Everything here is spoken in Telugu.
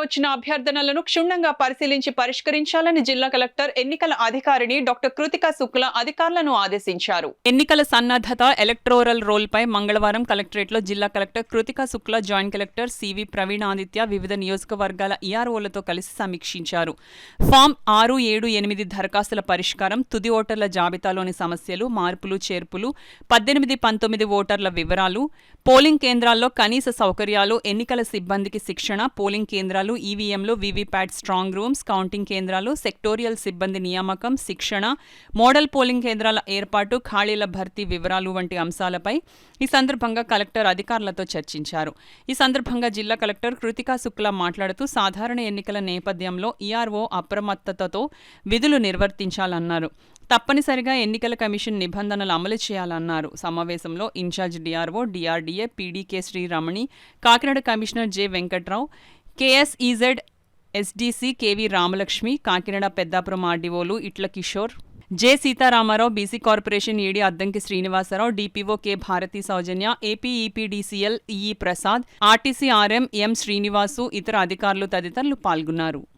వచ్చిన అభ్యర్థనలను క్షుణ్ణంగా పరిశీలించి పరిష్కరించాలని జిల్లా కలెక్టర్ ఎన్నికల అధికారిని డాక్టర్ కృతికా శుక్లా అధికారులను ఆదేశించారు. ఎన్నికల సన్నద్ధత ఎలక్టోరల్ రోల్ పై మంగళవారం కలెక్టరేట్లో జిల్లా collector Krithika Shukla, joint collector CV Praveenaditya వివిధ నియోజకవర్గాల ఈఆర్ఓలతో కలిసి సమీక్షించారు. ఫామ్ 6, 7, 8 దరఖాస్తుల పరిష్కారం, తుది ఓటర్ల జాబితాలోని సమస్యలు, మార్పులు, చేర్పులు, 18, 19 ఓటర్ల వివరాలు, పోలింగ్ కేంద్రాల్లో కనీస సౌకర్యాలు, ఎన్నికల సిబ్బందికి శిక్షణ, పోలింగ్ కేంద్రాలు, ఈవీఎంలు, వీవీప్యాట్ స్ట్రాంగ్ రూమ్స్, కౌంటింగ్ కేంద్రాలు, సెక్టోరియల్ సిబ్బంది నియామకం, శిక్షణ, మోడల్ పోలింగ్ కేంద్రాల ఏర్పాటు, ఖాళీల భర్తీ వివరాలు వంటి అంశాలపై ఈ సందర్భంగా కలెక్టర్ అధికారులతో చర్చించారు. ఈ సందర్భంగా జిల్లా కలెక్టర్ కృతికా శుక్లా మాట్లాడుతూ సాధారణ ఎన్నికల నేపథ్యంలో ఈఆర్ఓ అప్రమత్తతతో విధులు నిర్వర్తించాలన్నారు. తప్పనిసరిగా ఎన్నికల కమిషన్ నిబంధనలు అమలు చేయాలన్నారు. సమావేశంలో in charge DRO, DRDA, PD K Sriramani, Kakinada commissioner J Venkatrao, KSEZ SDC KV Ramalakshmi, Kakinada Peddapuram ఆర్డీఓలు Itla Kishore, J Sitaramarao, BC corporation ED Addanki Srinivasarao, DPO K Bharathi Soujanya, AP EPDCL EE Prasad, RTC RM M Srinivasu, ఇతర అధికారులు తదితరులు పాల్గొన్నారు.